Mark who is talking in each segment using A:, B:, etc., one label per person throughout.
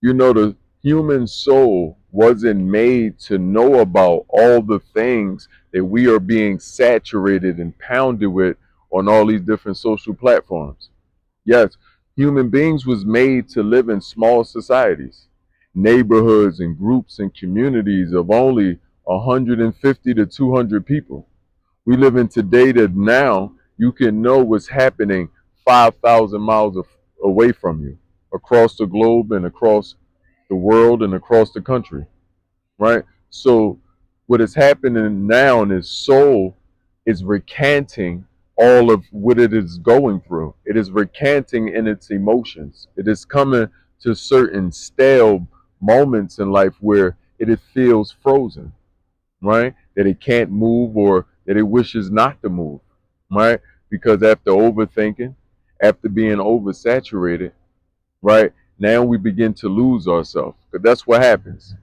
A: You know, the human soul wasn't made to know about all the things that we are being saturated and pounded with on all these different social platforms. Yes, human beings was made to live in small societies, neighborhoods and groups and communities of only 150 to 200 people. We live in today that now you can know what's happening 5,000 miles away from you, across the globe and across the world and across the country, right? So what is happening now in his soul is recanting all of what it is going through. It is recanting in its emotions. It is coming to certain stale moments in life where it feels frozen, right? That it can't move or that it wishes not to move, right? Because after overthinking, after being oversaturated, right? Now we begin to lose ourselves. Because that's what happens.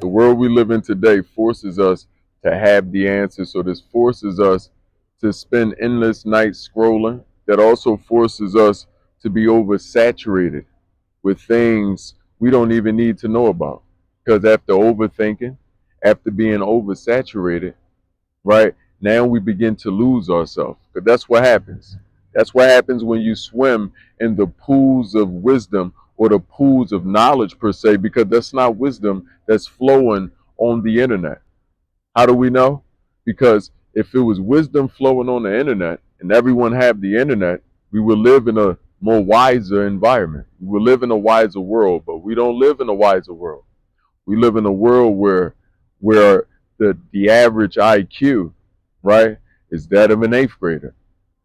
A: The world we live in today forces us to have the answers. So this forces us to spend endless nights scrolling. That also forces us to be oversaturated with things we don't even need to know about. Because after overthinking, after being oversaturated, right, now we begin to lose ourselves. Because that's what happens. That's what happens when you swim in the pools of wisdom or the pools of knowledge per se, because that's not wisdom that's flowing on the internet. How do we know? Because if it was wisdom flowing on the internet and everyone had the internet, we would live in a more wiser environment. We would live in a wiser world, but we don't live in a wiser world. We live in a world where the average IQ, right, is that of an eighth grader,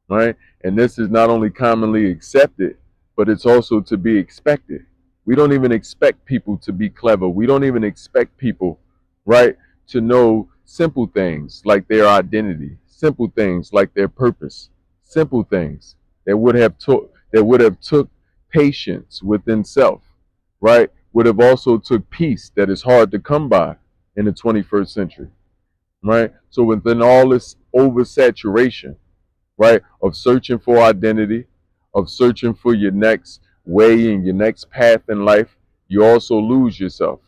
A: right? And this is not only commonly accepted, but it's also to be expected. We don't even expect people to be clever. We don't even expect people, right, to know simple things like their identity, simple things like their purpose, simple things that would have took patience within self, right? Would have also took peace that is hard to come by in the 21st century, right? So within all this oversaturation, right, of searching for identity, of searching for your next way and your next path in life, you also lose yourself,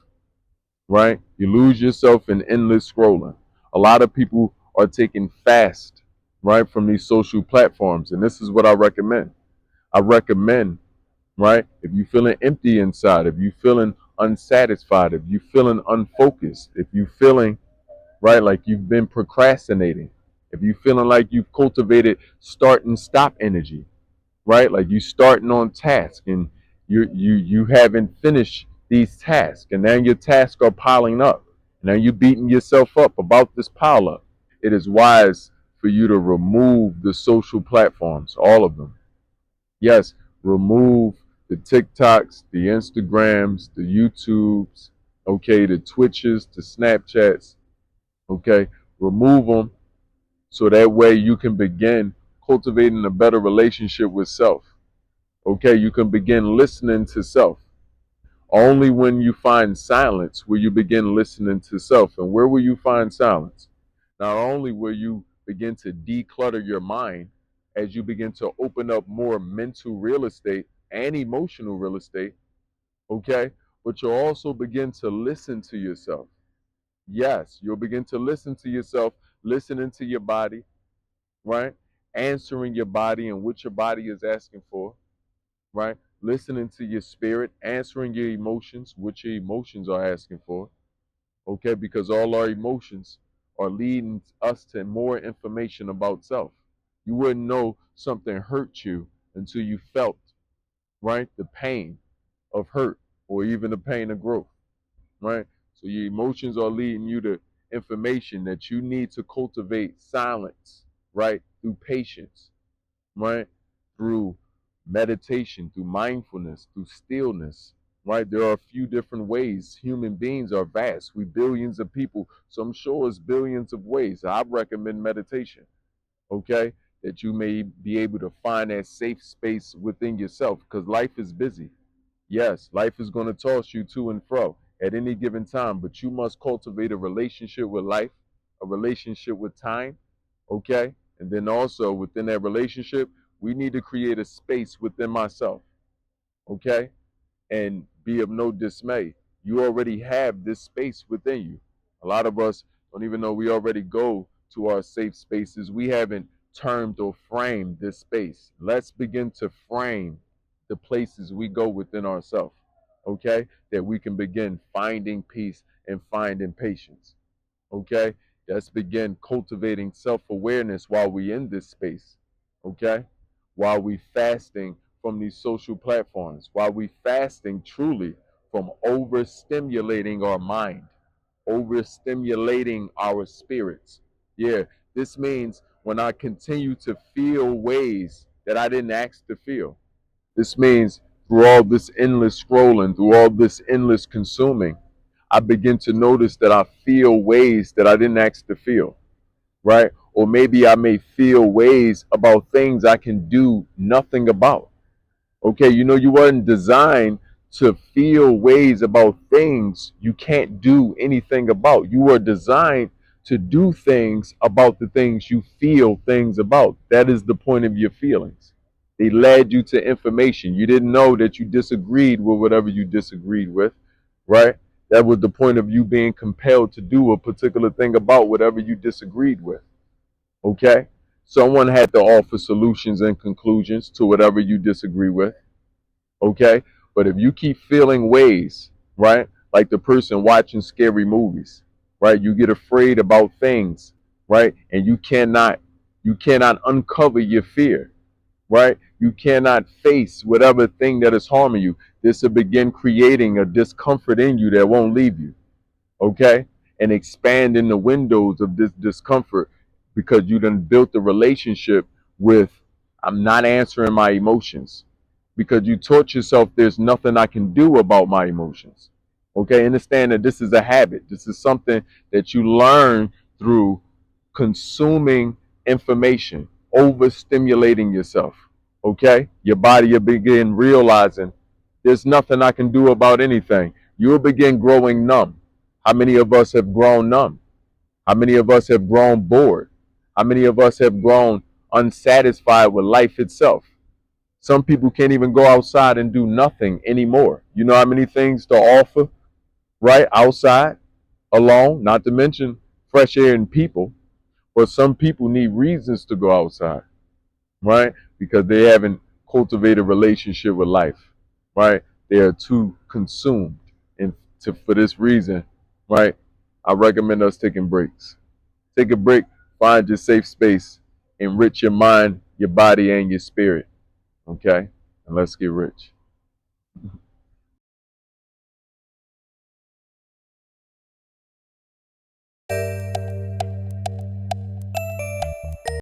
A: right? You lose yourself in endless scrolling. A lot of people are taking fast, right, from these social platforms. And this is what I recommend. I recommend, right, if you're feeling empty inside, if you're feeling unsatisfied, if you're feeling unfocused, if you're feeling, right, like you've been procrastinating, if you're feeling like you've cultivated start and stop energy, right, like you starting on task and you haven't finished these tasks and now your tasks are piling up. Now you're beating yourself up about this pile up. It is wise for you to remove the social platforms, all of them. Yes, remove the TikToks, the Instagrams, the YouTubes, okay, the Twitches, the Snapchats, okay, remove them so that way you can begin cultivating a better relationship with self. Okay, you can begin listening to self. Only when you find silence will you begin listening to self. And where will you find silence? Not only will you begin to declutter your mind as you begin to open up more mental real estate and emotional real estate, okay, but you'll also begin to listen to yourself. Yes, you'll begin to listen to yourself, listening to your body, right? Answering your body and what your body is asking for, right? Listening to your spirit, answering your emotions, what your emotions are asking for, okay? Because all our emotions are leading us to more information about self. You wouldn't know something hurt you until you felt, right, the pain of hurt or even the pain of growth, right? So your emotions are leading you to information that you need to cultivate silence, right, through patience, right? Through meditation, through mindfulness, through stillness, right? There are a few different ways. Human beings are vast. We billions of people. So I'm sure it's billions of ways. I recommend meditation, okay? That you may be able to find that safe space within yourself because life is busy. Yes, life is going to toss you to and fro at any given time, but you must cultivate a relationship with life, a relationship with time, okay? And then also within that relationship, We need to create a space within myself, okay? And be of no dismay. You already have this space within you. A lot of us don't even know we already go to our safe spaces. We haven't termed or framed this space. Let's begin to frame the places we go within ourselves, okay? That we can begin finding peace and finding patience, okay? Let's begin cultivating self-awareness while we in this space, okay? While we fasting from these social platforms, while we fasting truly from overstimulating our mind, overstimulating our spirits. Yeah, this means when I continue to feel ways that I didn't ask to feel. This means through all this endless scrolling, through all this endless consuming, I begin to notice that I feel ways that I didn't ask to feel, right? Or maybe I may feel ways about things I can do nothing about. Okay, you weren't designed to feel ways about things you can't do anything about. You were designed to do things about the things you feel things about. That is the point of your feelings. They led you to information. You didn't know that you disagreed with whatever you disagreed with, right? That was the point of you being compelled to do a particular thing about whatever you disagreed with. Okay? Someone had to offer solutions and conclusions to whatever you disagree with. Okay? But if you keep feeling ways, right? Like the person watching scary movies, right? You get afraid about things, right? And you cannot uncover your fear, right? You cannot face whatever thing that is harming you. This will begin creating a discomfort in you that won't leave you, okay? And expanding the windows of this discomfort because you done built a relationship with, I'm not answering my emotions, because you taught yourself there's nothing I can do about my emotions. Okay, understand that this is a habit. This is something that you learn through consuming information, overstimulating yourself. Okay, your body will begin realizing there's nothing I can do about anything. You'll begin growing numb. How many of us have grown numb? How many of us have grown bored? How many of us have grown unsatisfied with life itself? Some people can't even go outside and do nothing anymore. You know how many things to offer, right? Outside, alone, not to mention fresh air and people. But some people need reasons to go outside, right? Because they haven't cultivated a relationship with life, right? They are too consumed. And for this reason, right, I recommend us taking breaks. Take a break, find your safe space, enrich your mind, your body, and your spirit. Okay? And let's get rich.